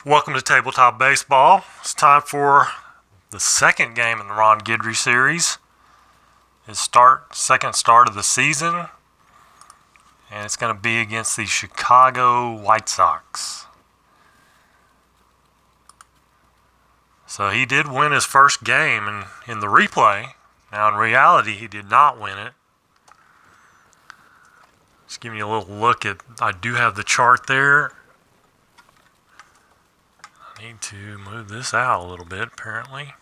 Welcome to Tabletop Baseball. It's time for the second game in the Ron Guidry series. It's second start of the season, and it's going to be against the Chicago White Sox. So he did win his first game in the replay. Now in reality, he did not win it. Just giving you a little look at, I do have the chart there. I need to move this out a little bit, apparently.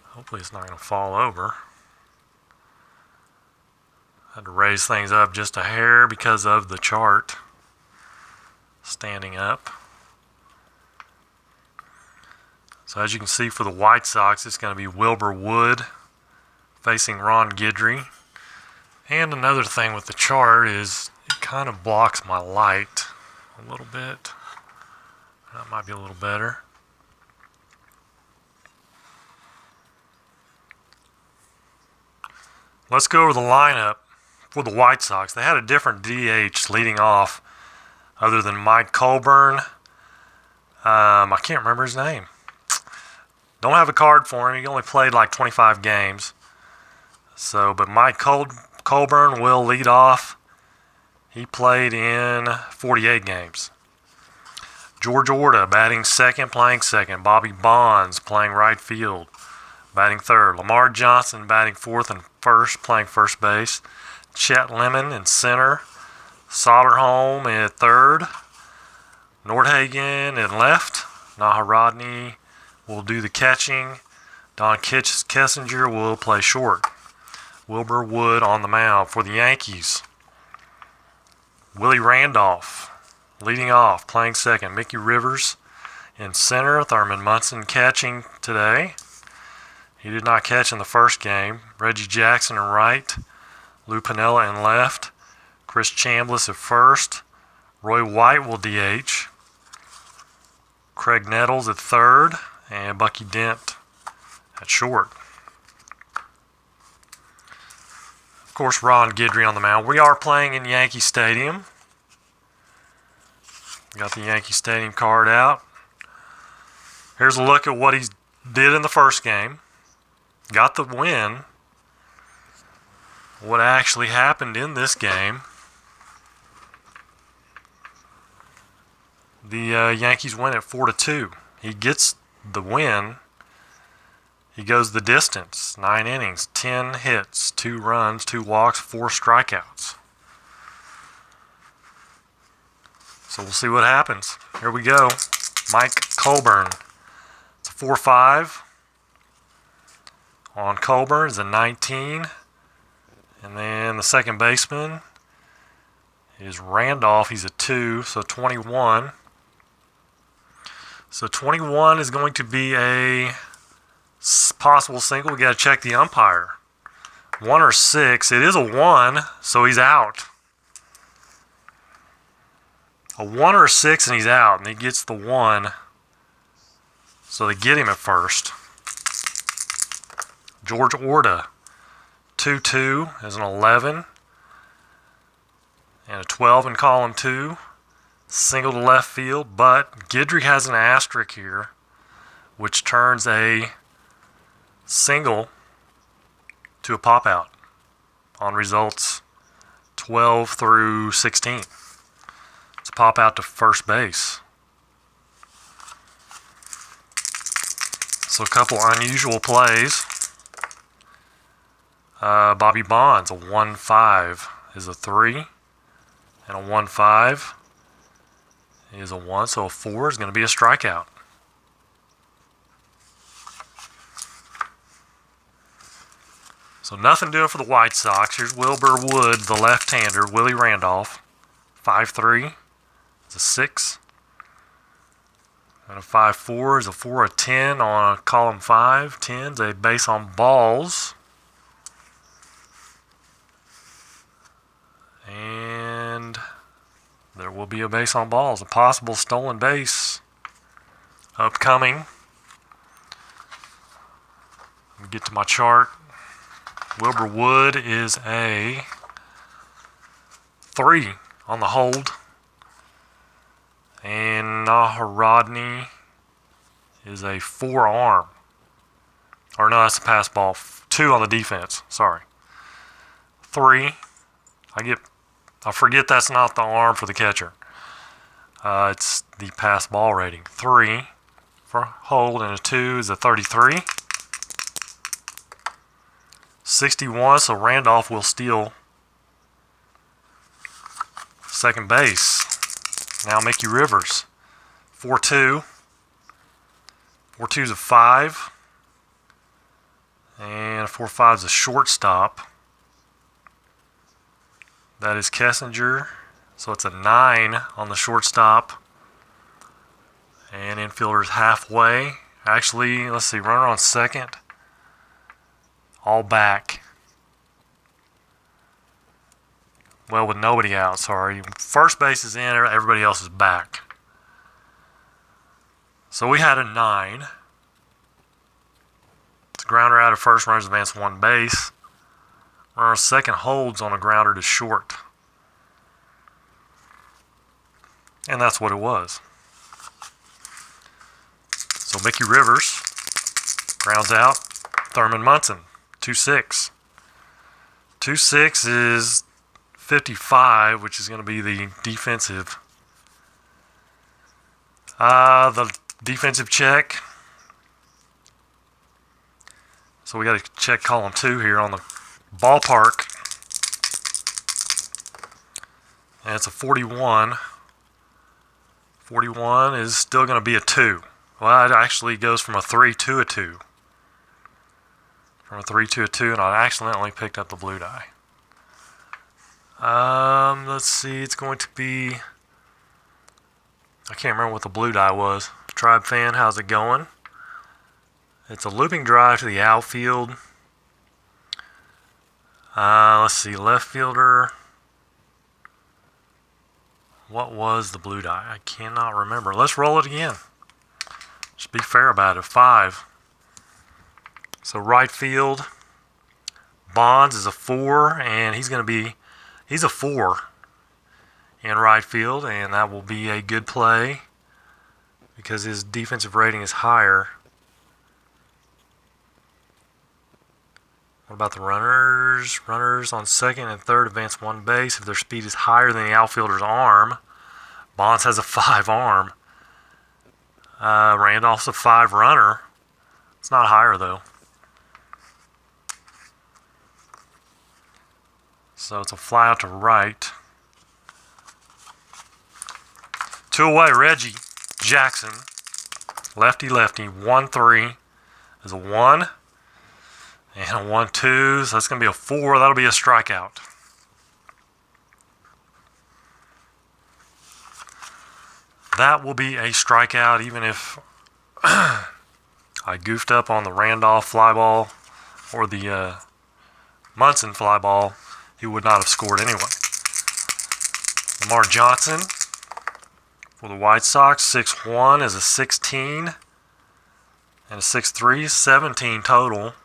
Hopefully it's not going to fall over. I had to raise things up just a hair because of the chart standing up. So as you can see for the White Sox, it's going to be Wilbur Wood facing Ron Guidry. And another thing with the chart is it kind of blocks my light a little bit. That might be a little better. Let's go over the lineup for the White Sox. They had a different DH leading off other than Mike Colburn. I can't remember his name. Don't have a card for him. He only played like 25 games. But Mike Colburn will lead off. He played in 48 games. George Orta batting second, playing second. Bobby Bonds playing right field, batting third. Lamar Johnson batting fourth and first, playing first base. Chet Lemon in center. Soderholm at third. Nordhagen in left. Naharodny will do the catching. Don Kessinger will play short. Wilbur Wood on the mound for the Yankees. Willie Randolph leading off, playing second. Mickey Rivers in center. Thurman Munson catching today. He did not catch in the first game. Reggie Jackson in right. Lou Piniella in left. Chris Chambliss at first. Roy White will DH. Craig Nettles at third. And Bucky Dent at short. Of course, Ron Guidry on the mound. We are playing in Yankee Stadium. Got the Yankee Stadium card out. Here's a look at what he did in the first game. Got the win. What actually happened in this game. The Yankees win at 4-2. He gets the win. He goes the distance. 9 innings, 10 hits, 2 runs, 2 walks, 4 strikeouts. So we'll see what happens. Here we go. Mike Colburn. It's a 4-5. On Colburn is a 19. And then the second baseman is Randolph. He's a 2, so 21. So 21 is going to be a possible single. We got to check the umpire. 1 or 6. It is a 1, so he's out. A 1 or a 6 and he's out, and he gets the 1. So they get him at first. George Orta, 2-2 is an 11. And a 12 in column 2. Single to left field, but Guidry has an asterisk here, which turns a single to a pop out on results 12 through 16. It's a pop out to first base. So a couple unusual plays. Bobby Bonds, a 1-5 is a 3, and a 1-5 is a 1, so a 4 is going to be a strikeout. So nothing doing for the White Sox. Here's Wilbur Wood, the left-hander. Willie Randolph, 5-3 is a 6. And a 5-4 is a 4, a 10 on column 5. 10's a base on balls. And there will be a base on balls. A possible stolen base upcoming. Let me get to my chart. Wilbur Wood is a 3 on the hold. And Naharodny is a 4-arm. Or no, that's a pass ball. 2 on the defense. Sorry. 3. I forget that's not the arm for the catcher. It's the pass ball rating. 3 for hold, and a 2 is a 33. 61, so Randolph will steal second base. Now Mickey Rivers. 4-2. 4-2 is a 5. And 4-5 is a shortstop. That is Kessinger. So it's a 9 on the shortstop. And infielder's halfway. Actually, let's see, runner on second. All back. Well, with nobody out, sorry. First base is in, everybody else is back. So we had a 9. It's a grounder out of first, runners advance 1 base. Runner on second holds on a grounder to short. And that's what it was. So Mickey Rivers grounds out Thurman Munson, 2-6. 2-6 is 55, which is going to be the defensive. The defensive check. So we got to check column 2 here on the ballpark. And it's a 41. 41 is still going to be a 2. Well, it actually goes from a 3 to a 2. From a 3 to a 2, and I accidentally picked up the blue die. Let's see, it's going to be... I can't remember what the blue die was. Tribe fan, how's it going? It's a looping drive to the outfield. Let's see, left fielder... What was the blue die? I cannot remember. Let's roll it again. Just be fair about it. 5. So right field, Bonds is a 4, and he's a 4 in right field, and that will be a good play because his defensive rating is higher. What about the runners? Runners on second and third advance 1 base if their speed is higher than the outfielder's arm. Bonds has a 5 arm. Randolph's a 5 runner. It's not higher though. So it's a fly out to right. 2 away, Reggie Jackson. Lefty, lefty. 1-3 is a 1. And a 1-2, so that's going to be a 4. That'll be a strikeout. That will be a strikeout, even if I goofed up on the Randolph fly ball or the Munson fly ball. He would not have scored anyway. Lamar Johnson for the White Sox, 6-1 is a 16. And a 6-3, 17 total.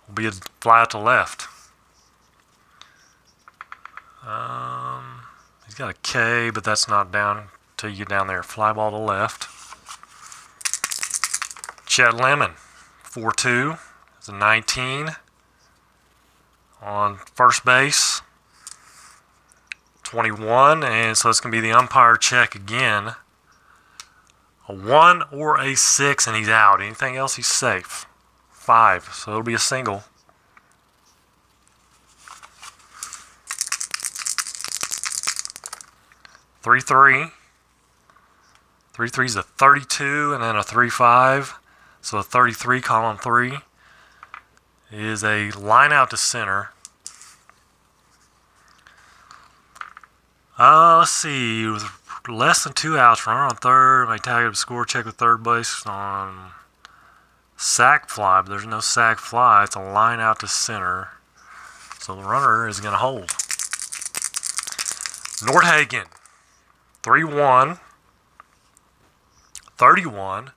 Will be a fly out to left. He's got a K, but that's not down until you get down there. Fly ball to left. Chet Lemon, 4-2 is a 19. On first base, 21, and so it's going to be the umpire check again. A 1 or a 6, and he's out. Anything else, he's safe. 5, so it'll be a single. Three-three is a 32, and then a 3-5. So a 33, column 3, is a line out to center. Let's see. With less than 2 outs, runner on third, may tag up score, check with third base on sac fly, but there's no sac fly. It's a line out to center. So the runner is going to hold. Nordhagen, 3-1, 31,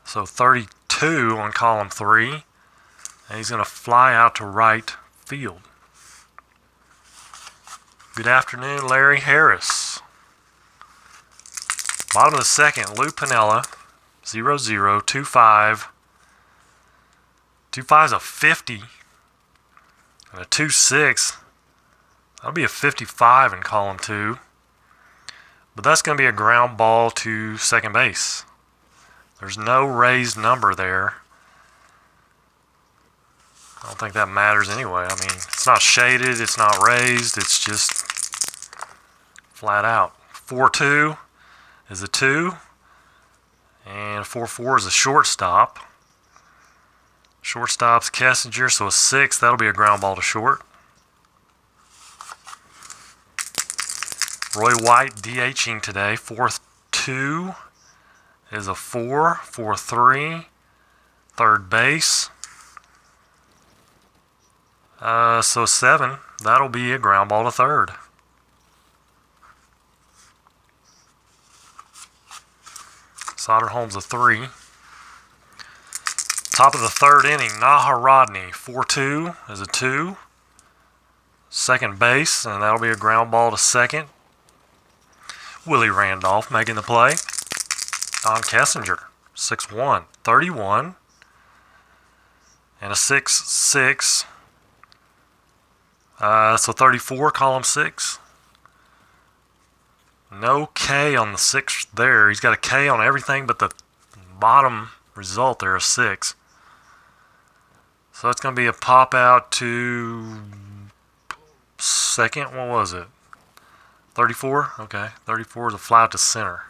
so 32 on column 3, and he's going to fly out to right field. Good afternoon, Larry Harris. Bottom of the second, Lou Piniella, 0-0, 2-5. 2-5 is a 50. And a 2-6. That'll be a 55 in column 2. But that's going to be a ground ball to second base. There's no raised number there. I don't think that matters anyway. I mean, it's not shaded, it's not raised, it's just flat out. 4-2 is a 2, and 4-4 is a shortstop. Shortstop's Kessinger, so a 6, that'll be a ground ball to short. Roy White DHing today. 4-2 is a 4, 4-3, third base. So 7, that'll be a ground ball to third. Soderholm's a 3. Top of the third inning, Naharodny, 4-2 is a 2. Second base, and that'll be a ground ball to second. Willie Randolph making the play. Don Kessinger, 6-1, 31. And a 6-6. So 34, column 6. No K on the 6 there. He's got a K on everything but the bottom result there, a 6. So it's going to be a pop out to second. What was it? 34? Okay. 34 is a fly to center.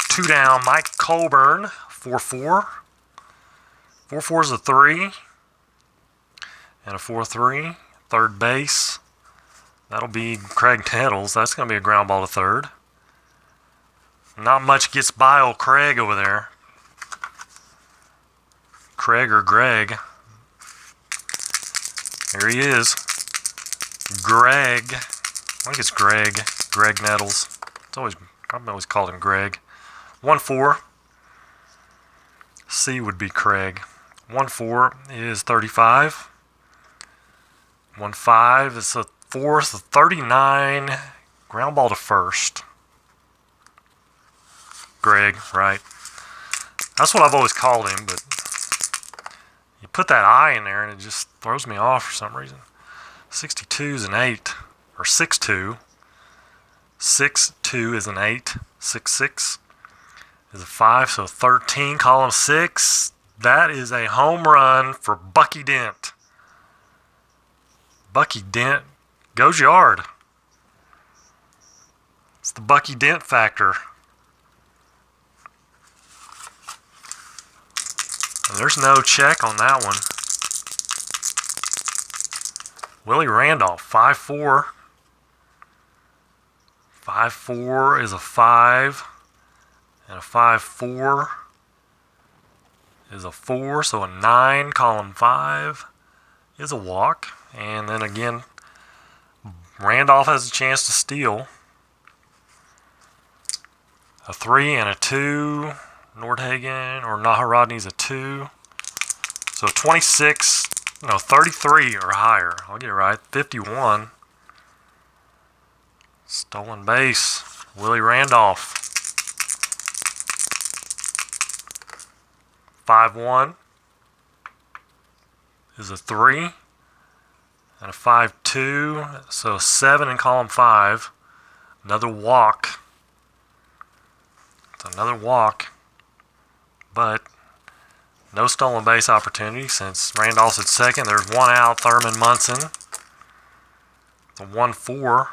2 down, Mike Colburn, 4-4. 4-4 is a 3. And a 4-3. Third base. That'll be Craig Nettles. That's going to be a ground ball to third. Not much gets by old Craig over there. Craig or Greg. Here he is. Greg. I think it's Greg. Greg Nettles. I've always called him Greg. 1-4. C would be Craig. 1-4 is 35. 1-5 is a 4th, 39. Ground ball to first. Greg, right. That's what I've always called him, but you put that I in there and it just throws me off for some reason. 62 is an 8, or 6-2. 6-2 is an 8. 6-6 is a 5, so 13, column 6. That is a home run for Bucky Dent. Bucky Dent goes yard. It's the Bucky Dent factor. And there's no check on that one. Willie Randolph, 5-4. 5-4 is a 5. And a 5-4 is a 4. So a 9, column 5 is a walk. And then again, Randolph has a chance to steal. A 3 and a 2. Nordhagen or Naharodny's a 2. So 26, 33 or higher. I'll get it right. 51. Stolen base. Willie Randolph. 5-1 is a 3. And a 5-2. So 7 in column 5. Another walk. It's another walk. But no stolen base opportunity since Randolph's at second. There's one out, Thurman Munson. A 1-4,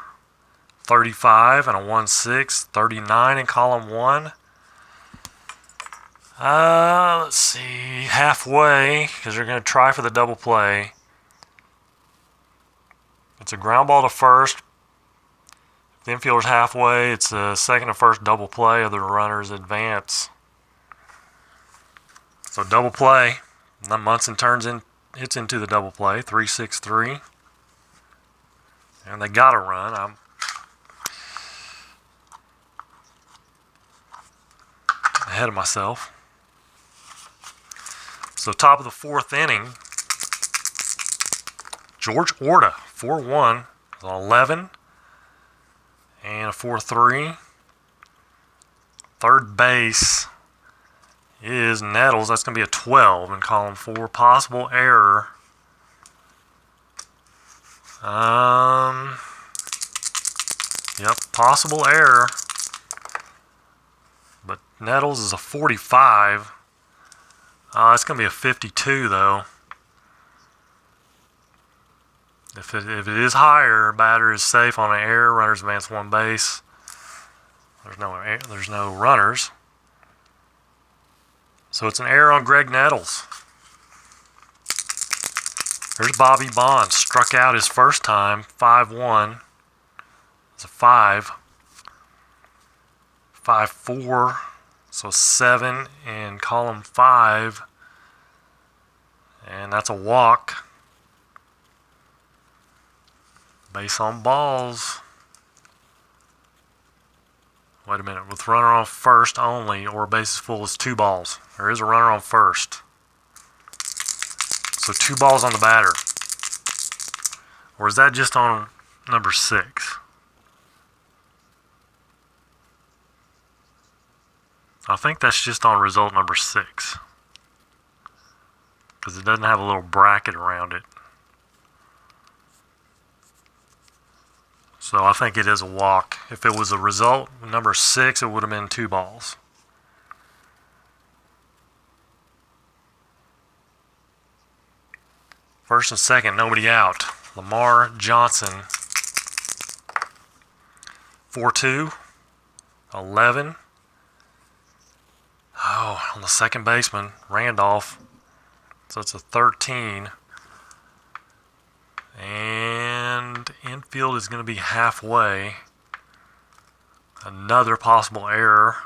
35, and a 1-6, 39 in column 1. Let's see, halfway, because they're going to try for the double play. It's a ground ball to first. If the infielder's halfway, it's a second to first double play. Other runners advance. So double play. And then Munson hits into the double play. 3-6-3. And they got a run. I'm ahead of myself. So top of the 4th inning. George Orta, 4-1, 11, and a 4-3. Third base is Nettles. That's going to be a 12 in column 4. Possible error. Yep, possible error. But Nettles is a 45. It's going to be a 52, though. If it is higher, batter is safe on an error. Runners advance one base. There's no runners. So it's an error on Greg Nettles. There's Bobby Bonds. Struck out his first time, 5-1. It's a 5. 5-4. So 7 in column 5. And that's a walk. Base on balls. Wait a minute. With runner on first only, or bases full, is 2 balls. There is a runner on first. So 2 balls on the batter. Or is that just on number 6? I think that's just on result number 6. Because it doesn't have a little bracket around it. So I think it is a walk. If it was a result number 6, it would have been 2 balls. First and second, nobody out. Lamar Johnson, 4-2, 11. Oh, on the second baseman, Randolph. So it's a 13. And infield is going to be halfway. Another possible error.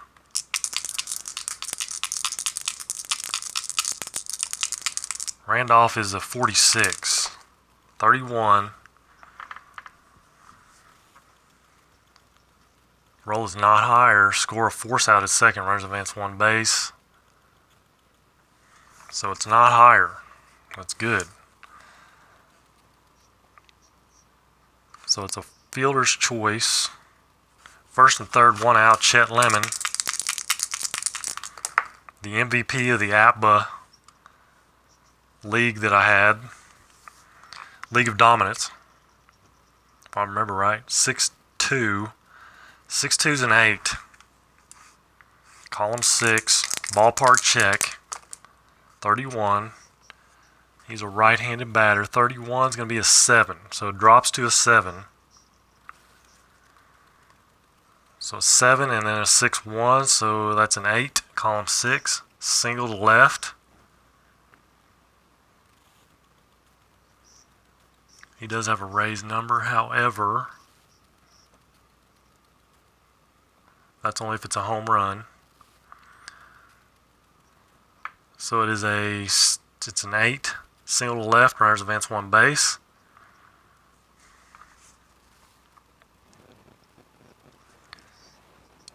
Randolph is a 46. 31. Roll is not higher. Score a force out at second. Runners advance one base. So it's not higher. That's good. So it's a fielder's choice. First and third, 1 out. Chet Lemon, the MVP of the APBA league that I had. League of Dominance, if I remember right. 6'2". 6'2's an 8. Column 6. Ballpark check. 31. He's a right-handed batter. 31 is going to be a 7. So it drops to a 7. So 7 and then a 6-1. So that's an 8. Column 6. Single to left. He does have a raised number. However, that's only if it's a home run. So it's an 8. Single to left, runners advance one base.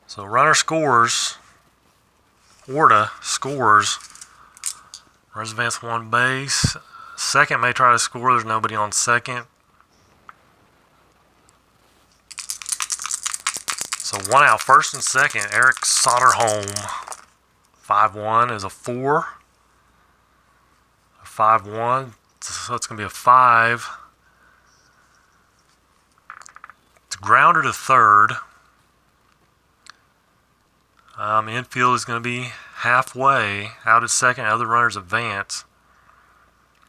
So runner scores. Orta scores. Runners advance one base. Second may try to score. There's nobody on second. So 1 out. First and second. Eric Soderholm. 5-1 is a 4. 5-1, so it's going to be a 5. It's a grounder to third. Infield is going to be halfway. Out at second, other runners advance.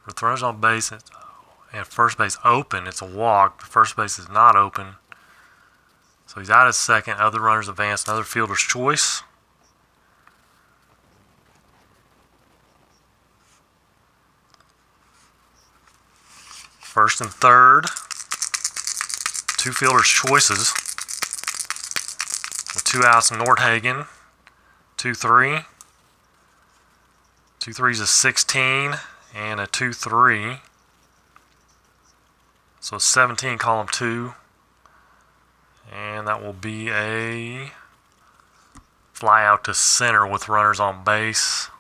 With runners on base and first base open, it's a walk. First base is not open. So he's out at second, other runners advance. Another fielder's choice. First and third, 2 fielders' choices. With 2 outs, Nordhagen, 2-3. 2-3 is a 16 and a 2-3. So 17, column 2. And that will be a fly out to center with runners on base.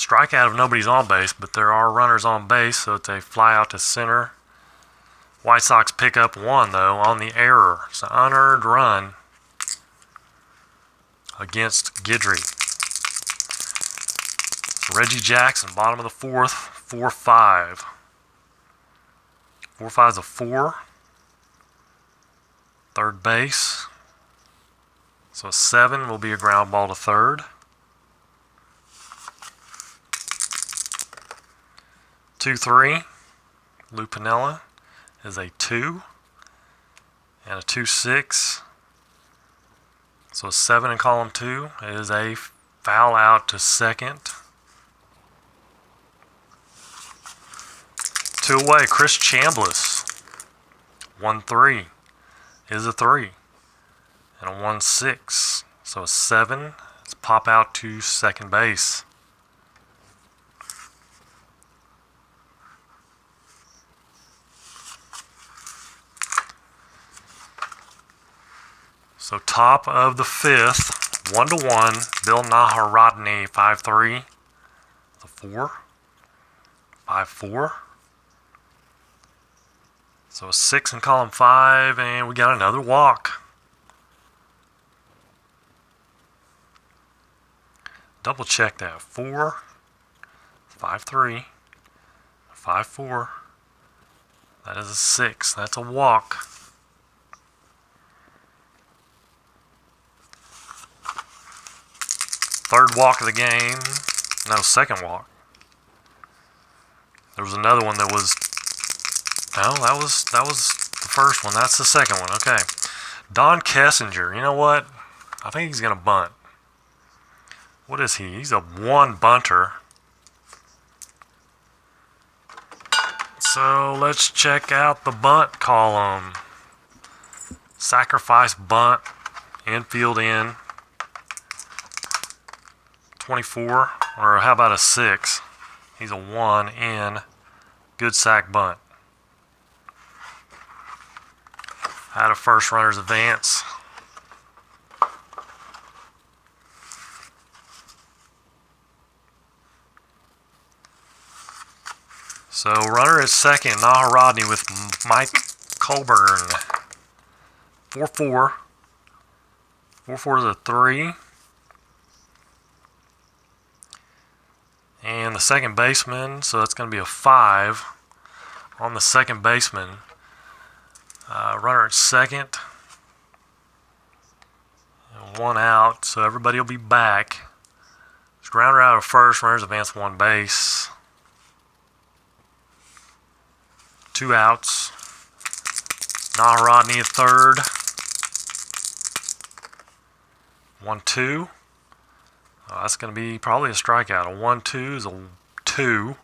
Strikeout if nobody's on base, but there are runners on base, so it's a fly out to center. White Sox pick up one, though, on the error. It's an unearned run against Guidry. Reggie Jackson, bottom of the fourth, 4-5. 4-5 is a 4. Third base. So a 7 will be a ground ball to third. 2-3. Lou Piniella is a 2. And a 2-6. So a 7 in column 2 is a foul out to second. 2 away, Chris Chambliss. 1-3 is a 3. And a 1-6. So a 7 is pop out to second base. So top of the fifth, 1-1, Bill Naharodny, 5-3. It's a 4. 5-4. So a 6 in column 5, and we got another walk. Double check that. 4, 5-3, 5-4. That is a 6. That's a walk. Third walk of the game. No, second walk. There was another one that was... No, that was the first one. That's the second one. Okay. Don Kessinger. You know what? I think he's going to bunt. What is he? He's a 1 bunter. So let's check out the bunt column. Sacrifice bunt. Infield in. 24. Or how about a 6? He's a 1 in. Good sack bunt. Out of first runner's advance. So runner at second, Naharodny with Mike Colburn. 4-4. 4-4 is a 3. And the second baseman, so that's going to be a 5 on the second baseman. Runner at second. And 1 out, so everybody will be back. Grounder out of first, runners advance 1 base. 2 outs. Naharodny at third. 1-2. That's going to be probably a strikeout. A 1-2 is a 2.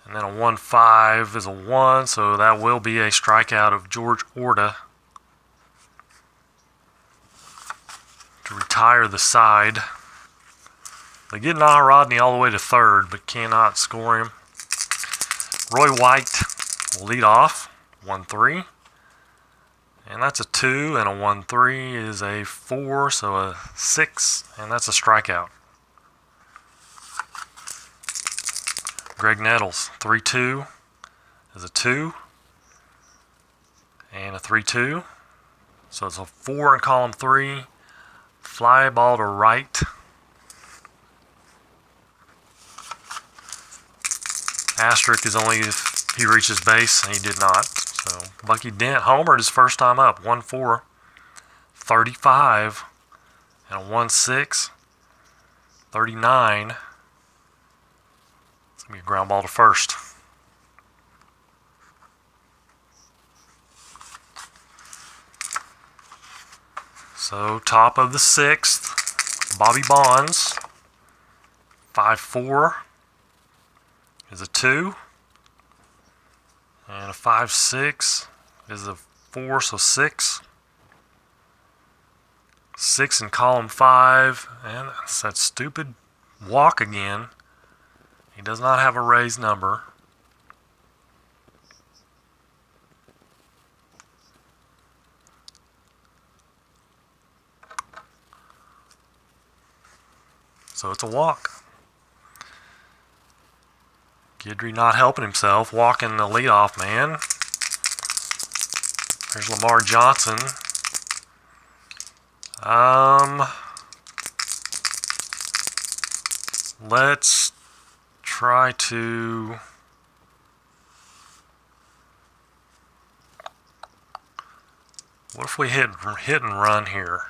And then a 1-5 is a 1, so that will be a strikeout of George Orta to retire the side. They get Naharodny all the way to third, but cannot score him. Roy White will lead off, 1-3. And that's a 2, and a 1-3 is a 4, so a 6, and that's a strikeout. Greg Nettles, 3-2 is a 2, and a 3-2. So it's a 4 in column 3. Fly ball to right. Asterisk is only if he reaches base, and he did not. So Bucky Dent homered his first time up, 1-4, 35, and a 1-6, 39. It's going to be a ground ball to first. So top of the sixth, Bobby Bonds, 5-4 is a 2. And a 5-6 is a 4, so 6. 6 in column 5, and it's that stupid walk again. He does not have a raised number. So it's a walk. Guidry not helping himself, walking the leadoff man. There's Lamar Johnson. Let's try to... What if we hit and run here?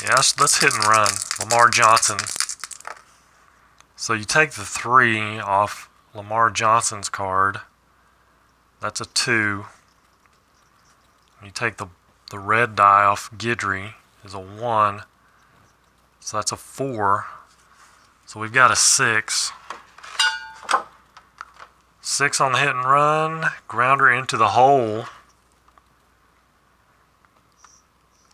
Yeah, let's hit and run. Lamar Johnson. So you take the 3 off Lamar Johnson's card. That's a 2. You take the red die off Guidry is a 1. So that's a 4. So we've got a 6. 6 on the hit and run. Grounder into the hole.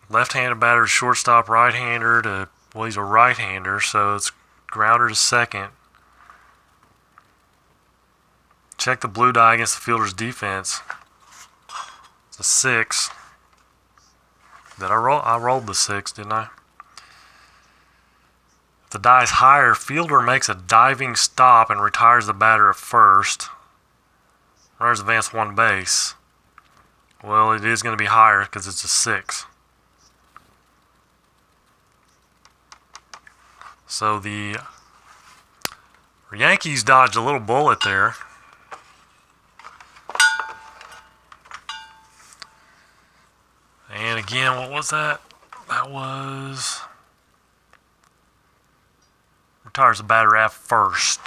Left-handed batter, shortstop, right-hander to, well, he's a right-hander, so it's grounder to second. Check the blue die against the fielder's defense. It's a 6. Did I roll? I rolled the 6, didn't I? If the die is higher, fielder makes a diving stop and retires the batter at first. Runners advance 1 base. Well, it is going to be higher because it's a 6. So the Yankees dodged a little bullet there. And again, what was that? That was... retires the batter at first.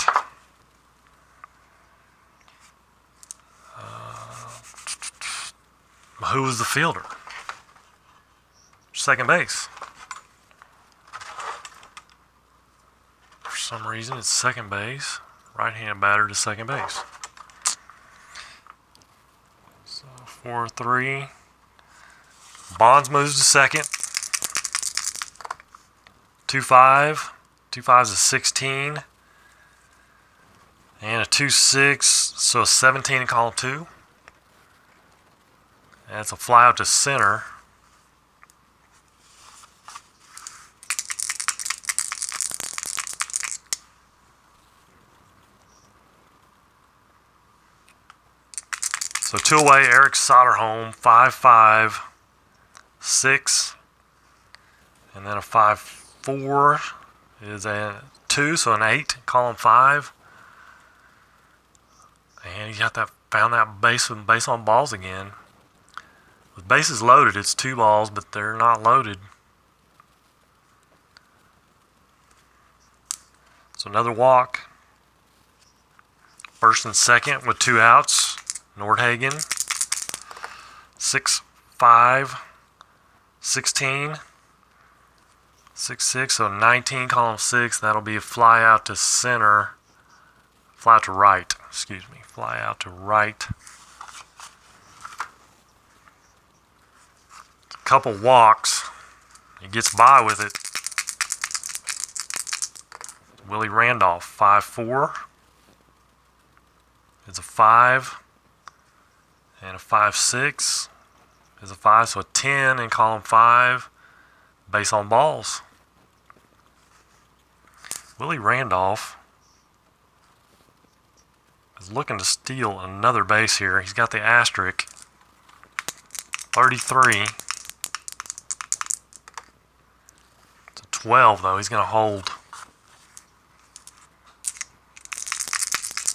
Who was the fielder? Second base. For some reason, it's second base. Right-handed batter to second base. So 4-3. Bonds moves to second. 2-5. 2-5 is a 16. And a 2-6, so a 17 in column 2. That's a fly out to center. So 2 away, Eric Soderholm, 5-5, 6, and then a 5-4 is a 2, so an 8, column 5. And you got that, found that base with base on balls again. With bases loaded, it's 2 balls, but they're not loaded. So another walk. First and second with 2 outs. Nordhagen. 6-5. 16. 6-6, so 19, column 6. That'll be a fly out to center. Fly out to right, excuse me. Fly out to right. Couple walks. He gets by with it. Willie Randolph, 5-4. It's a 5. And a 5-6 is a 5, so a 10 in column 5. Base on balls. Willie Randolph is looking to steal another base here. He's got the asterisk. 33. 12 though, he's going to hold.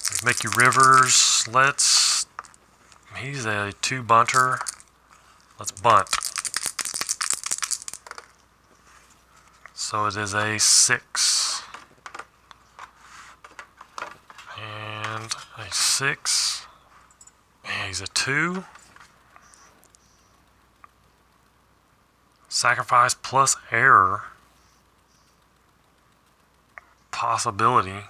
There's Mickey Rivers. He's a 2 bunter. Let's bunt. So it is a 6. And a 6. And he's a 2. Sacrifice plus error. Possibility.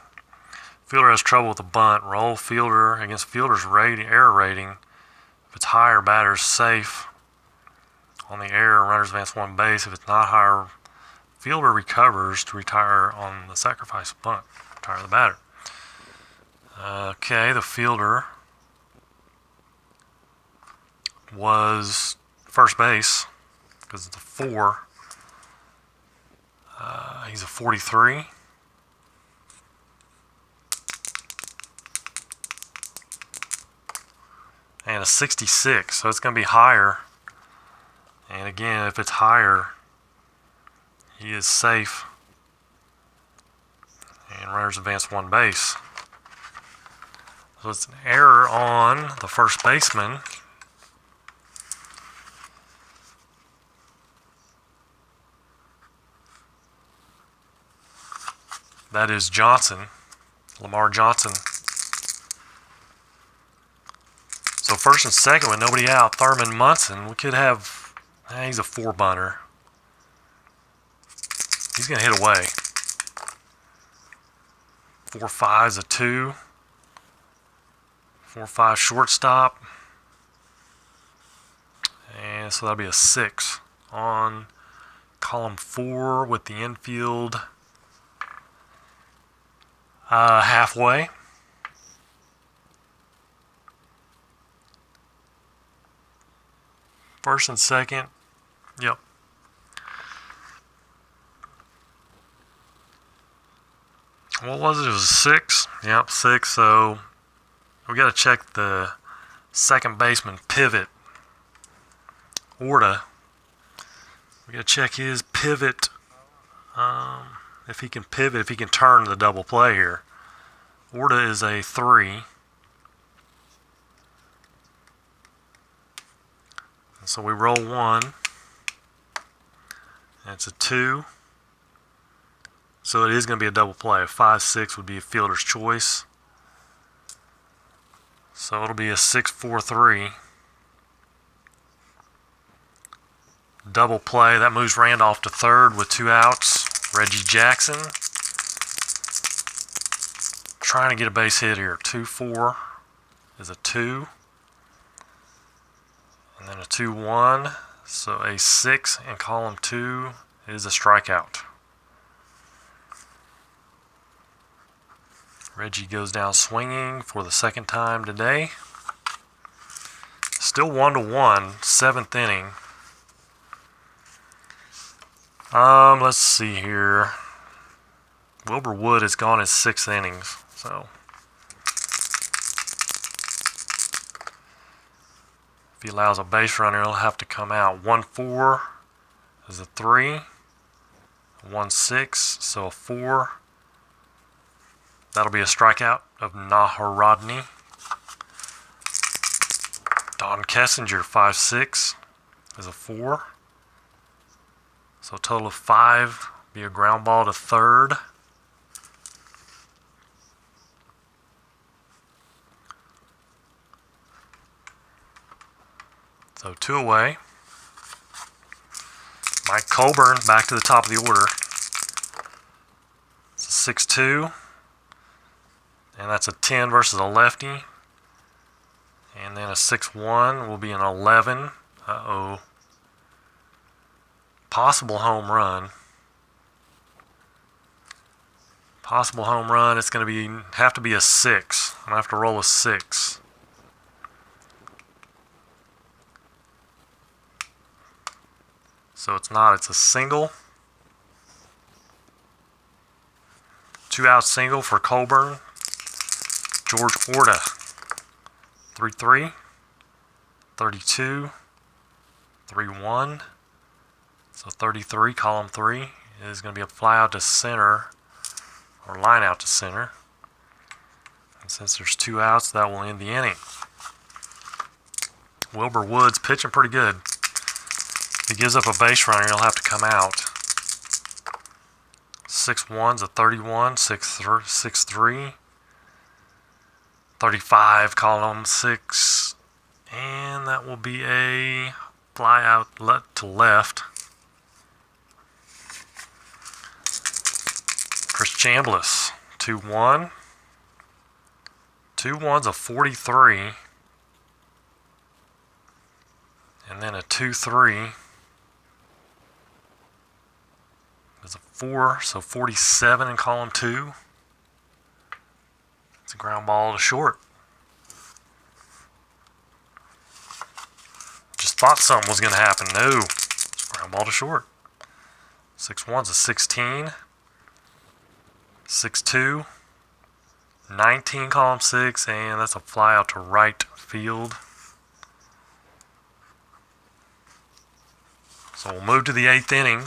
Fielder has trouble with the bunt. Roll fielder against fielder's error rating. If it's higher, batter's safe. On the error, runners advance 1 base. If it's not higher, fielder recovers to retire on the sacrifice bunt. Retire the batter. Okay, the fielder was first base because it's a 4. He's a 43. And a 66, so it's going to be higher. And again, if it's higher, he is safe. And runners advance one base. So it's an error on the first baseman. That is Johnson, Lamar Johnson. So first and second with nobody out, Thurman Munson. We could have, he's a 4-bunter. He's going to hit away. 4-5 is a 2. 4-5 shortstop. And so that'll be a 6 on column 4 with the infield halfway. First and second. Yep. What was it? It was a 6. Yep, 6. So we got to check the second baseman pivot. Orta. We got to check his pivot. If he can pivot, if he can turn the double play here. Orta is a 3. And so we roll 1. And it's a 2. So it is going to be a double play. A 5-6 would be a fielder's choice. So it'll be a 6-4-3. Double play. That moves Randolph to third with 2 outs. Reggie Jackson trying to get a base hit here. 2-4 is a 2. And then a 2-1. So a 6 in column 2 is a strikeout. Reggie goes down swinging for the second time today. Still 1-1, 7th inning. Let's see here. Wilbur Wood has gone his 6 innings, so if he allows a base runner, he'll have to come out. 1-4 is a 3. 1-6, so a 4. That'll be a strikeout of Naharodny. Don Kessinger, 5-6 is a 4. So a total of 5, be a ground ball to third. So 2 away. Mike Colburn back to the top of the order. It's a 6-2. And that's a 10 versus a lefty. And then a 6-1 will be an 11. Uh-oh. Possible home run. Possible home run. It's going to have to be a 6. I'm going to have to roll a 6. So it's not. It's a single. 2-out single for Colburn. George Orta. 3-3. 32. 3-1. So 33, column 3, is going to be a fly out to center, or line out to center. And since there's 2 outs, that will end the inning. Wilbur Wood's pitching pretty good. If he gives up a base runner, he'll have to come out. 6-1's a 31, 6-3, 35, column 6, and that will be a fly out to left. Chris Chambliss, 2-1. 2-1's a 43. And then a 2-3 is a 4, so 47 in column 2. It's a ground ball to short. Just thought something was going to happen. No, it's ground ball to short. 6-1's a 16. 6-2. 19, column 6, and that's a fly out to right field. So we'll move to the 8th inning.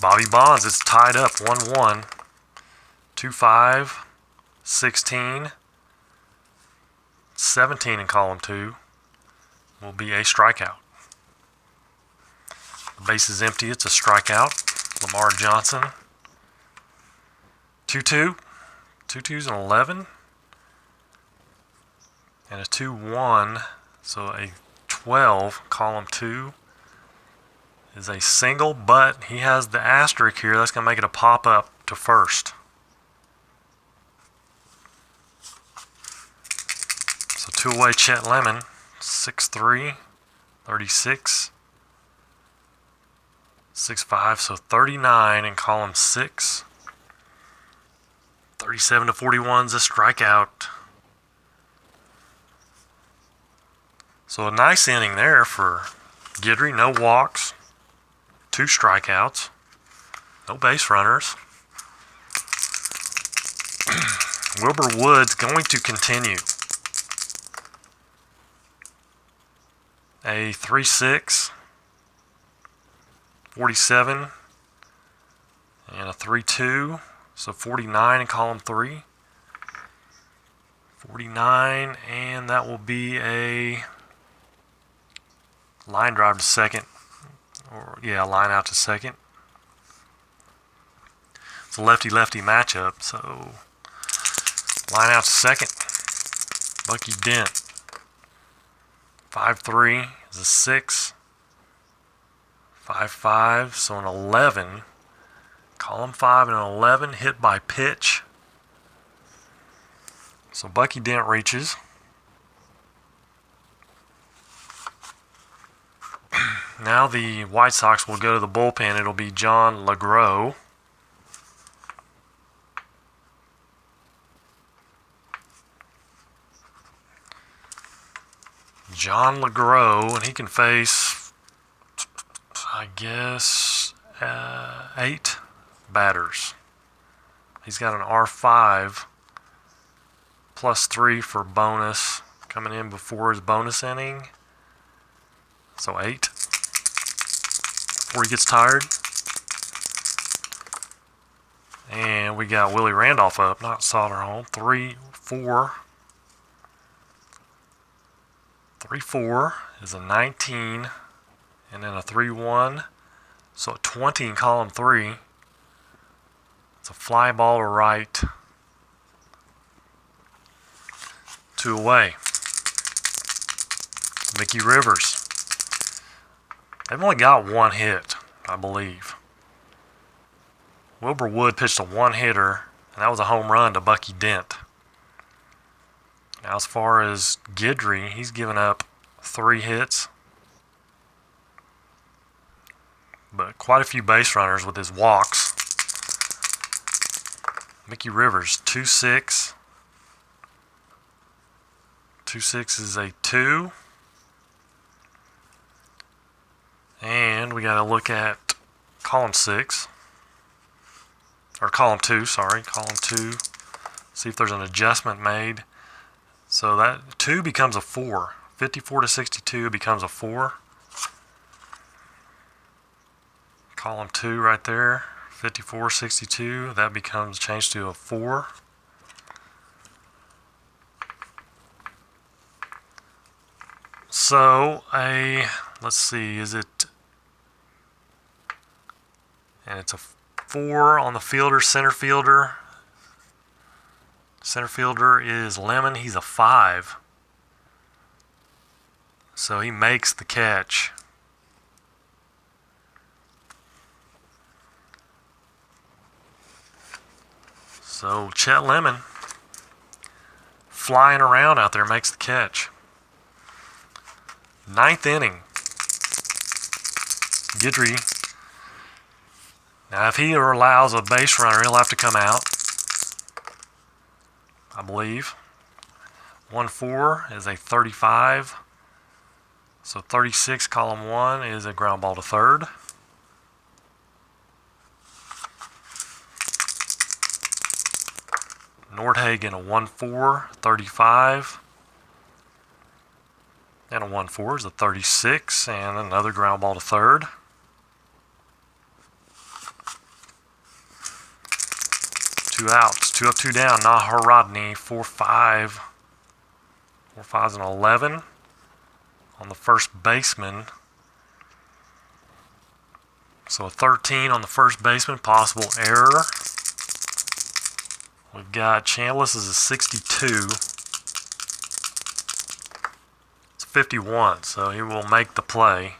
Bobby Bonds is tied up 1-1. 2-5, 16, 17 in column 2 will be a strikeout. The base is empty. It's a strikeout. Lamar Johnson. 2-2. 2-2's an 11. And a 2-1. So a 12, column 2, is a single, but he has the asterisk here. That's going to make it a pop-up to first. So two-away Chet Lemon, 6'3", 36, 6'5", so 39 in column 6. 37 to 41's a strikeout. So a nice inning there for Guidry. No walks, 2 strikeouts, no base runners. Wilbur Wood's going to continue. A 3-6, 47, and a 3-2, so 49 in column 3. 49, and that will be a line drive to second. Line out to second. It's a lefty-lefty matchup, so line out to second. Bucky Dent. 5'3" is a 6. 5'5", so an 11. Column 5 and an 11, hit by pitch. So Bucky Dent reaches. Now the White Sox will go to the bullpen. It'll be John LeGros. John LeGros, and he can face, I guess, 8 batters. He's got an R5 +3 for bonus coming in before his bonus inning. So 8 before he gets tired. And we got Willie Randolph up, not Soderholm. 3-4. 3-4 is a 19, and then a 3-1. So a 20 in column 3. It's a fly ball to right. 2 away. Mickey Rivers. They've only got 1 hit, I believe. Wilbur Wood pitched a 1-hitter, and that was a home run to Bucky Dent. Now, as far as Guidry, he's given up 3 hits, but quite a few base runners with his walks. Mickey Rivers, 2-6. 2-6 is a 2. And we got to look at column 6. Or column 2, sorry. Column 2. See if there's an adjustment made. So that 2 becomes a 4. 54 to 62 becomes a 4. Column 2 right there. 54, 62. That becomes changed to a 4. So let's see, is it, and it's a 4 on the fielder, center fielder. Center fielder is Lemon, he's a 5. So he makes the catch. So Chet Lemon, flying around out there, makes the catch. 9th inning. Guidry. Now, if he allows a base runner, he'll have to come out, I believe. 1-4 is a 35. So 36, column 1 is a ground ball to third. Nordhagen, a 1-4, 35. And a 1-4 is a 36, and another ground ball to third. Two outs, 2 up, 2 down. Naharodny, 4-5. 4-5's an 11 on the first baseman. So a 13 on the first baseman, possible error. We've got Chambliss is a 62. It's 51, so he will make the play.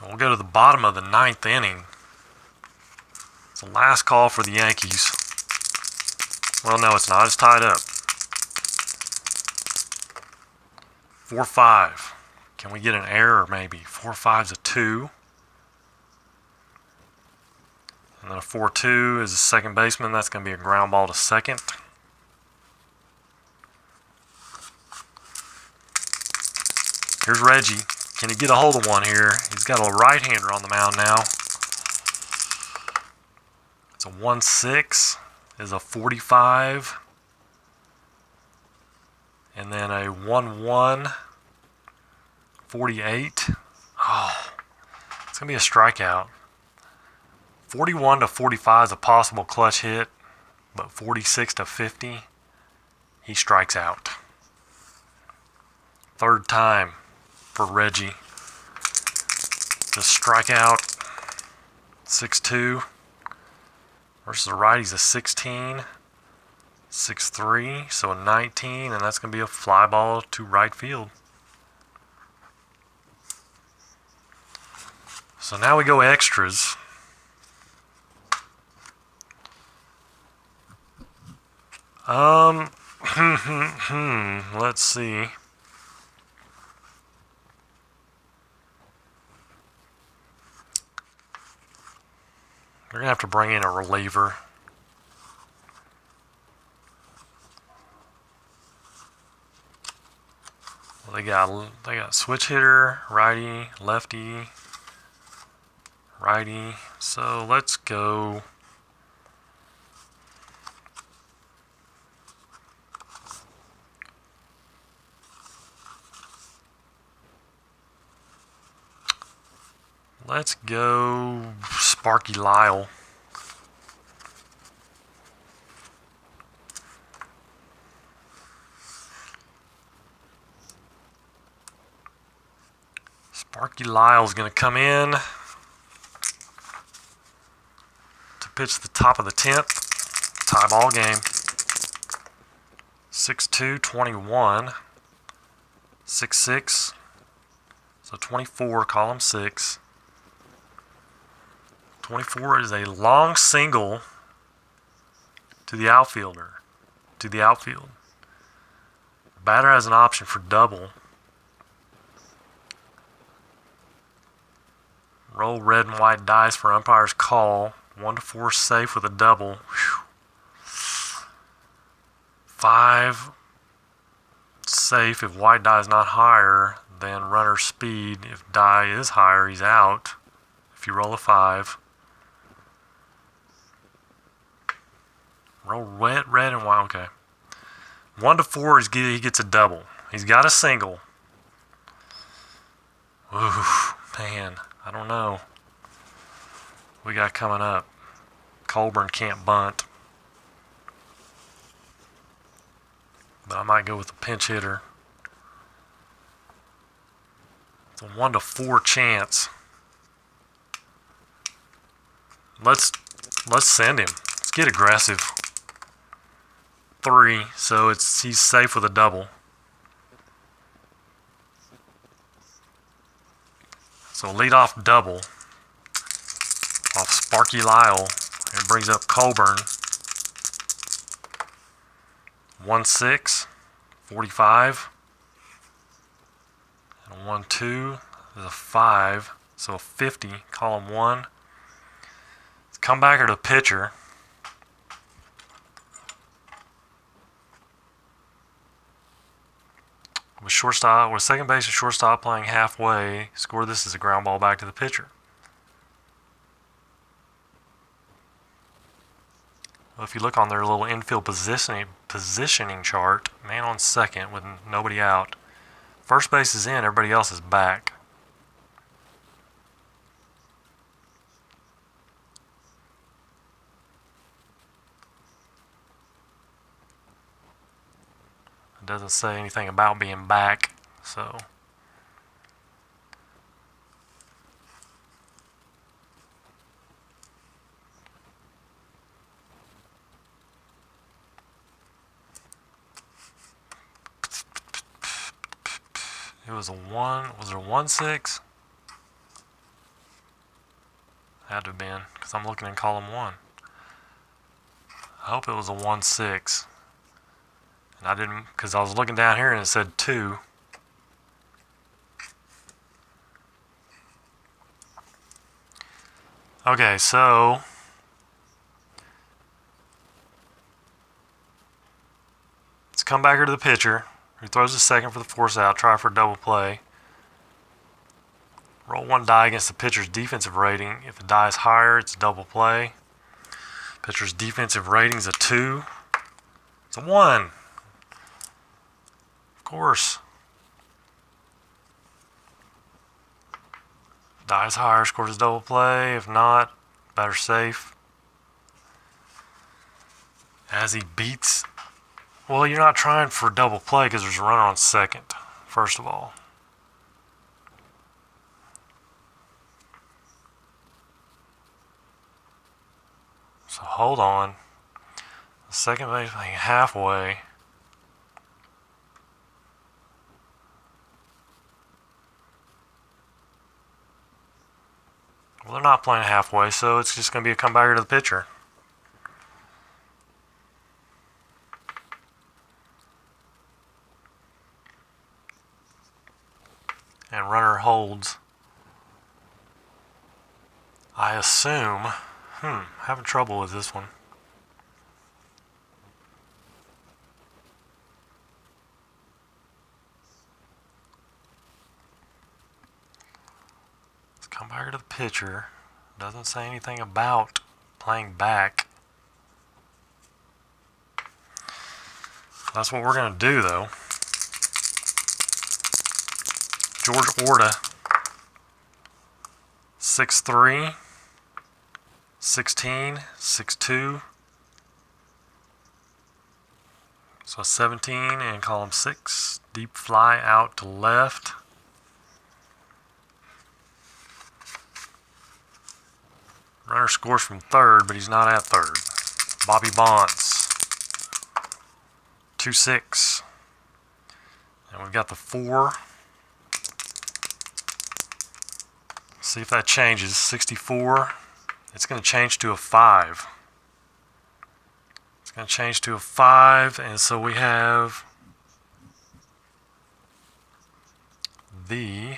We'll go to the bottom of the 9th inning. It's the last call for the Yankees. Well, no, it's not. It's tied up. 4-5. Can we get an error maybe? 4-5's a 2. And then a 4-2 is a second baseman. That's going to be a ground ball to second. Here's Reggie. Can he get a hold of one here? He's got a right-hander on the mound now. It's a 1-6 is a 45. And then a 1-1, 48. Oh, it's going to be a strikeout. 41 to 45 is a possible clutch hit, but 46 to 50, he strikes out. Third time for Reggie to strike out. 6-2 versus the righty's a 16, 6-3, so a 19, and that's going to be a fly ball to right field. So now we go extras. Let's see. We're going to have to bring in a reliever. Well, they got switch hitter, righty, lefty, righty. So let's go. Let's go Sparky Lyle. Sparky Lyle's going to come in to pitch the top of the 10th. Tie ball game. 6-2, 21. 6-6. So 24, column 6. 24 is a long single to the outfielder, to the outfield. The batter has an option for double. Roll red and white dice for umpire's call. 1-4 safe with a double. Whew. 5 safe if white die is not higher than runner speed. If die is higher, he's out. If you roll a 5. Roll red and white. Okay. 1-4 he gets a double. He's got a single. Ooh, man, I don't know. We got coming up. Colburn can't bunt, but I might go with a pinch hitter. It's a 1-4 chance. Let's send him. Let's get aggressive. 3, so he's safe with a double. So leadoff double off Sparky Lyle, and brings up Colburn. 1-6, 45, and a 1-2 is a 5, so a 50, column 1. Come back to the pitcher. With second base and shortstop playing halfway, score this as a ground ball back to the pitcher. Well, if you look on their little infield positioning chart, man on second with nobody out. First base is in, everybody else is back. It doesn't say anything about being back, so. It was there a 1-6? Had to have been, because I'm looking in column 1. I hope it was a 1-6. And I didn't, because I was looking down here and it said 2. Okay, so let's come back here to the pitcher. He throws a second for the force out, try for a double play. Roll one die against the pitcher's defensive rating. If the die is higher, it's a double play. Pitcher's defensive rating is a 2. It's a 1. Of course. Die is higher, scores a double play. If not, better safe. As he beats. Well, you're not trying for a double play because there's a runner on second, first of all. So hold on. The second base playing halfway. Well, they're not playing halfway, so it's just going to be a comebacker to the pitcher. And runner holds. I assume, having trouble with this one. Let's come back to the pitcher. Doesn't say anything about playing back. That's what we're going to do, though. George Orta, 6'3", 16, 6'2", so 17 in column 6. Deep fly out to left. Runner scores from third, but he's not at third. Bobby Bonds, 2-6. And we've got the 4. See if that changes. 64. It's going to change to a 5. It's going to change to a 5, and so we have the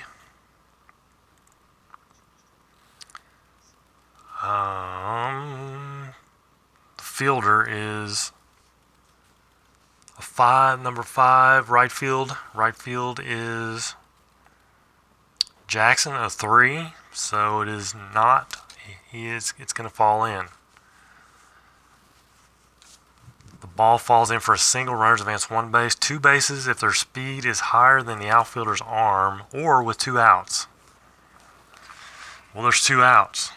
fielder is a 5, number 5, right field. Right field is Jackson, a 3, so it is not. It's going to fall in. The ball falls in for a single. Runners advance 1 base, 2 bases if their speed is higher than the outfielder's arm, or with 2 outs. Well, there's 2 outs.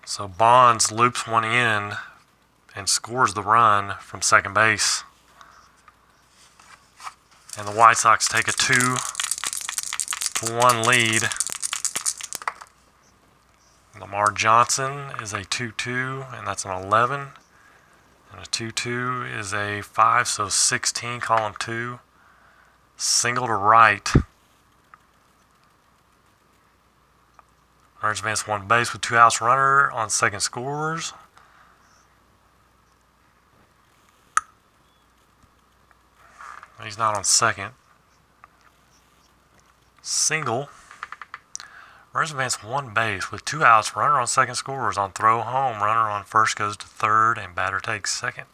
So Bonds loops one in and scores the run from second base. And the White Sox take a 2-1 lead. Lamar Johnson is a 2-2, and that's an 11. And a 2-2 is a 5, so 16, column 2. Single to right. Runners advance 1 base with 2 outs. Runner on second scores. He's not on second. Single. Runners advance 1 base with 2 outs. Runner on second scores. On throw home, runner on first goes to third, and batter takes second.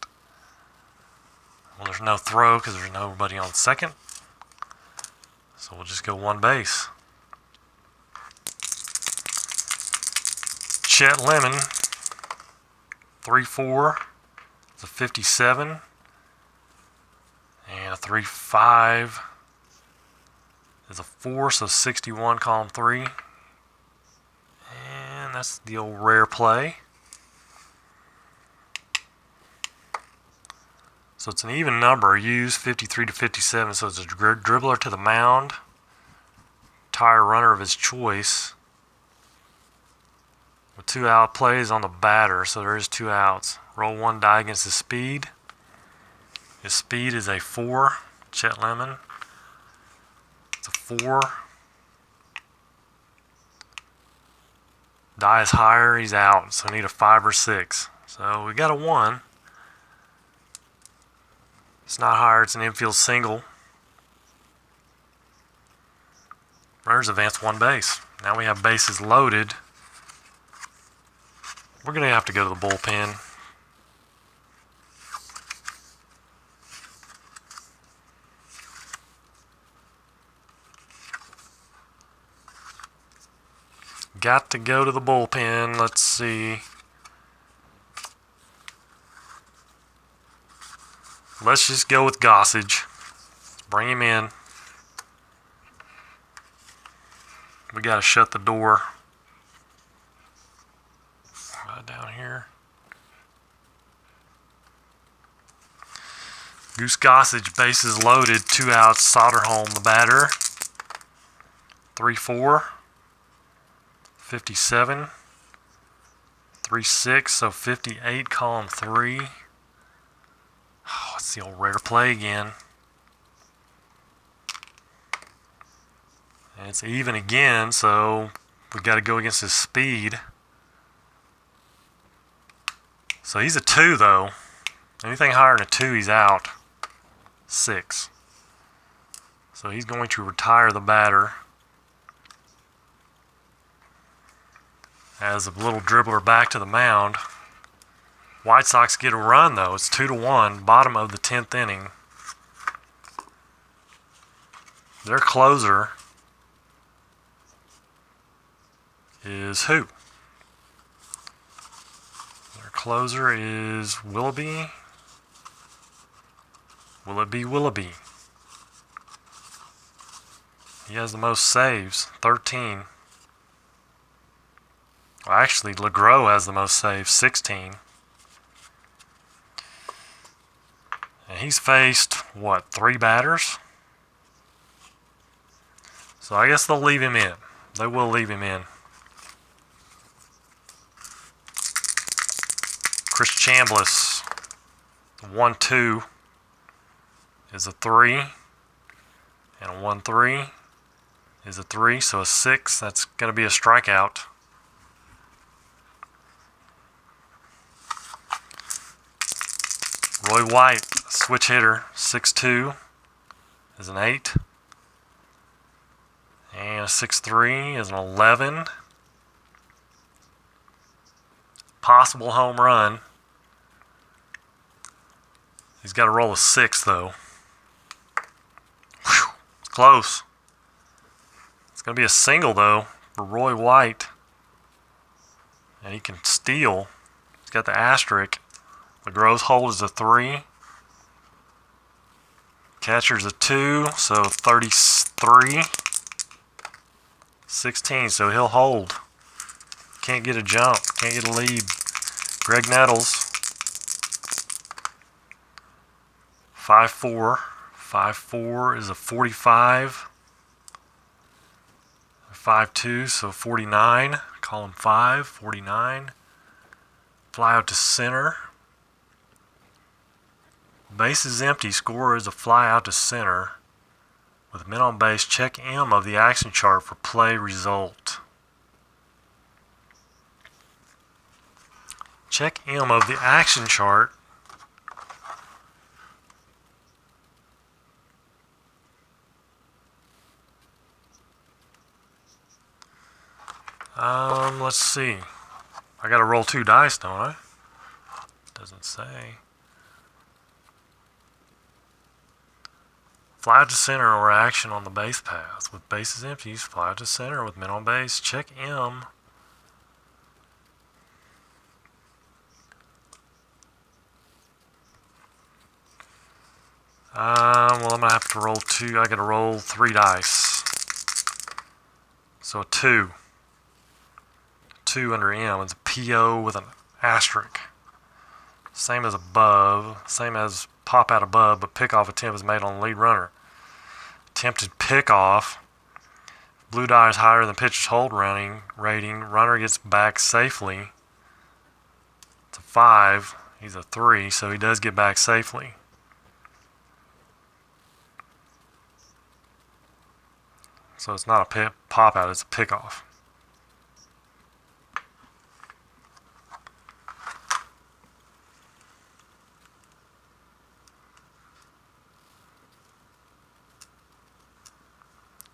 Well, there's no throw because there's nobody on second. So we'll just go one base. Chet Lemon, 3-4. It's a 57. And a 3-5 is a 4, so 61, column 3. And that's the old rare play. So it's an even number, used 53 to 57, so it's a dribbler to the mound, tire runner of his choice, with 2 out plays on the batter, so there is 2 outs. Roll 1 die against his speed. His speed is a 4, Chet Lemon. It's a 4. Die is higher, he's out, so need a 5 or 6. So we got a 1. It's not higher, it's an infield single. Runners advance 1 base. Now we have bases loaded. We're going to have to go to the bullpen. Got to go to the bullpen. Let's see. Let's just go with Gossage. Let's bring him in. We got to shut the door. Down here. Goose Gossage, bases loaded, 2 outs. Soderholm, the batter. 3-4. 57. 3-6, so 58, column 3. Oh, it's the old rare play again. And it's even again, so we got to go against his speed. So he's a 2, though. Anything higher than a 2, he's out. 6. So he's going to retire the batter. As a little dribbler back to the mound. White Sox get a run, though. It's 2-1, bottom of the 10th inning. Their closer is who? Their closer is Willoughby. Will it be Willoughby? He has the most saves, 13. Well, actually, LeGros has the most saves, 16. And he's faced, what, 3 batters? So I guess they'll leave him in. They will leave him in. Chris Chambliss, 1-2 is a 3. And a 1-3 is a 3, so a 6. That's going to be a strikeout. Roy White, switch hitter, 6-2 is an 8. And a 6-3 is an 11. Possible home run. He's got to roll a 6, though. Whew, it's close. It's going to be a single, though, for Roy White. And he can steal. He's got the asterisk. LeGros hold is a 3. Catcher's a 2, so 33. 16, so he'll hold. Can't get a jump, can't get a lead. Greg Nettles, 5-4. 5-4 is a 45. 5-2, so 49. Column 5, 49. Fly out to center. Base is empty. Score is a fly out to center. With men on base, check M of the action chart for play result. Check M of the action chart. Let's see. I got to roll 2 dice, don't I? Doesn't say. Fly to center or action on the base path. With bases empty, fly to center with men on base. Check M. Well, I'm going to have to roll two. I got to roll 3 dice. So a 2. 2 under M. It's a PO with an asterisk. Same as above. Same as pop out above, but pickoff attempt is made on the lead runner. Attempted pickoff. Blue die is higher than pitcher's hold rating. Runner gets back safely. It's a 5. He's a 3, so he does get back safely. So it's not a pop out, it's a pickoff.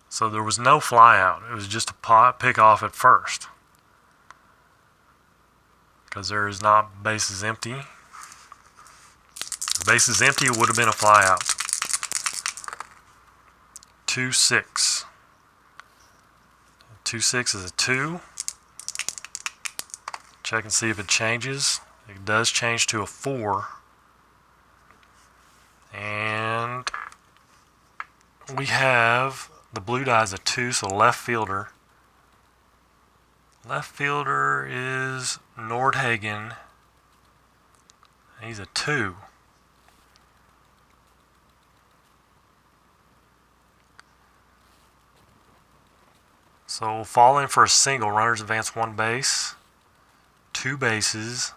So there was no fly out. It was just a pickoff at first. Because there is not bases empty. If bases empty, it would have been a fly out. 2-6. 2-6 is a 2. Check and see if it changes. It does change to a 4. And we have the blue die is a 2, so left fielder. Left fielder is Nordhagen. He's a 2. So we'll fall in for a single. Runners advance 1 base, 2 bases.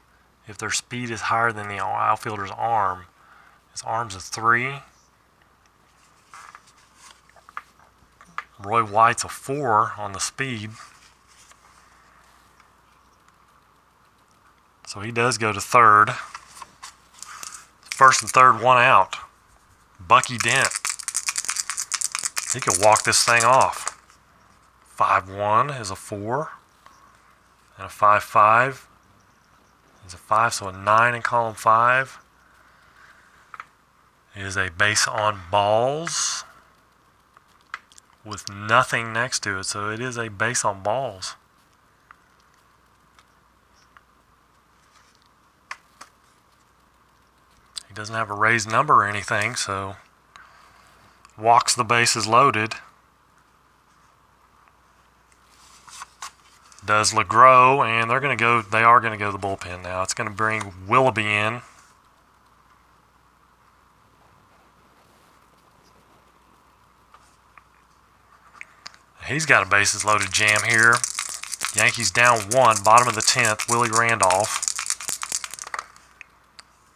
If their speed is higher than the outfielder's arm, his arm's a 3. Roy White's a 4 on the speed. So he does go to third. First and third, 1 out. Bucky Dent. He could walk this thing off. 5-1 is a 4. And a 5-5 is a 5, so a 9 in column 5 is a base on balls with nothing next to it, so it is a base on balls. He doesn't have a raised number or anything, so walks the bases loaded. Does LeGros, and they are going to go to the bullpen now. It's going to bring Willoughby in. He's got a bases loaded jam here. Yankees down 1, bottom of the 10th, Willie Randolph.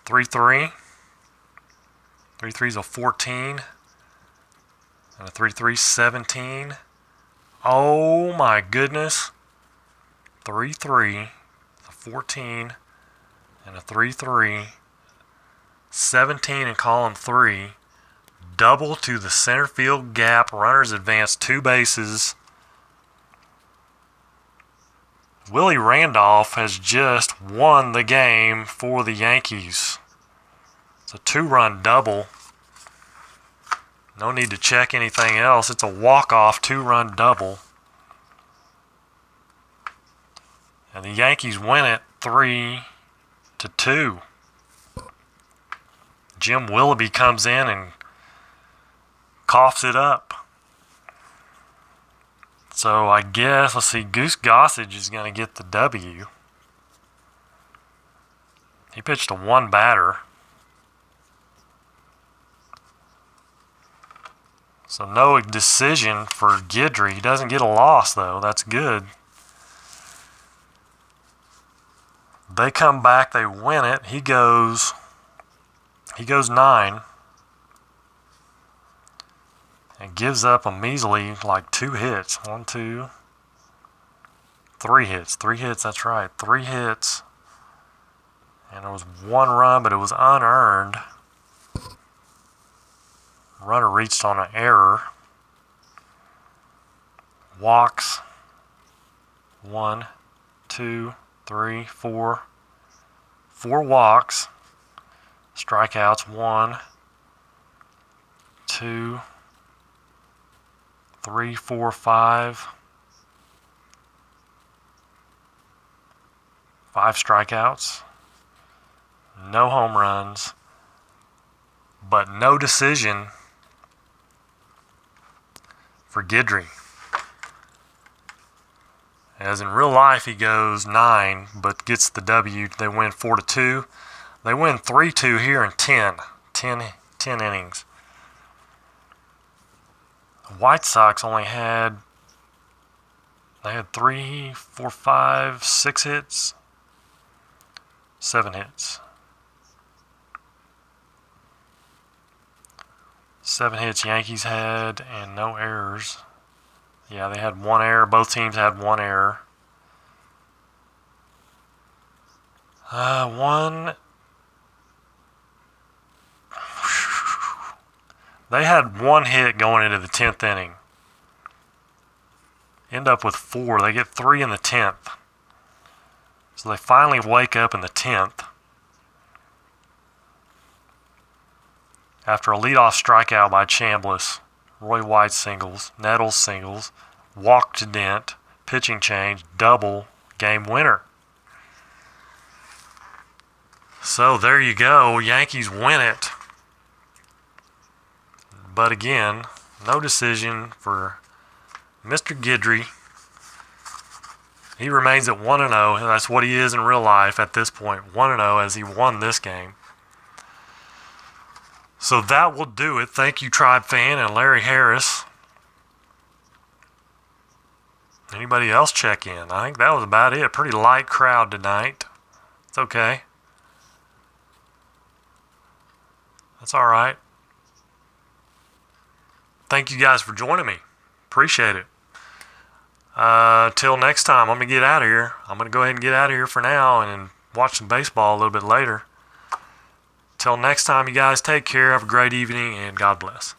3-3. 3-3 is a 14. And a 3-3, 17. Oh my goodness. 3-3, a 14, and a 3-3. 17 in column 3. Double to the center field gap. Runners advance 2 bases. Willie Randolph has just won the game for the Yankees. It's a 2-run double. No need to check anything else. It's a walk-off 2-run double. And the Yankees win it 3-2. Jim Willoughby comes in and coughs it up. So I guess, let's see, Goose Gossage is going to get the W. He pitched to 1 batter. So no decision for Guidry. He doesn't get a loss, though. That's good. They come back, they win it. He goes 9 and gives up a measly like 2 hits. 1, 2, 3 hits. 3 hits, that's right. 3 hits. And it was 1 run, but it was unearned. Runner reached on an error. Walks. 1, 2, 3, 4. 4 walks. Strikeouts 1, 2, 3, 4, 5. 5 strikeouts. No home runs. But no decision for Guidry. As in real life, he goes 9, but gets the W. They win 4-2. They win 3-2 here in 10 innings. The White Sox only had 3, 4, 5, 6 hits, 7 hits. 7 hits Yankees had, and no errors. Yeah, they had 1 error. Both teams had 1 error. They had 1 hit going into the 10th inning. End up with 4. They get 3 in the 10th. So they finally wake up in the 10th. After a leadoff strikeout by Chambliss, Roy White singles, Nettles singles, walk to Dent, pitching change, double, game winner. So there you go. Yankees win it. But again, no decision for Mr. Guidry. He remains at 1-0, and that's what he is in real life at this point. 1-0 as he won this game. So that will do it. Thank you, Tribe Fan and Larry Harris. Anybody else check in? I think that was about it. Pretty light crowd tonight. It's okay. That's all right. Thank you guys for joining me. Appreciate it. Till next time, I'm going to get out of here. I'm going to go ahead and get out of here for now and watch some baseball a little bit later. Till next time, you guys take care. Have a great evening, and God bless.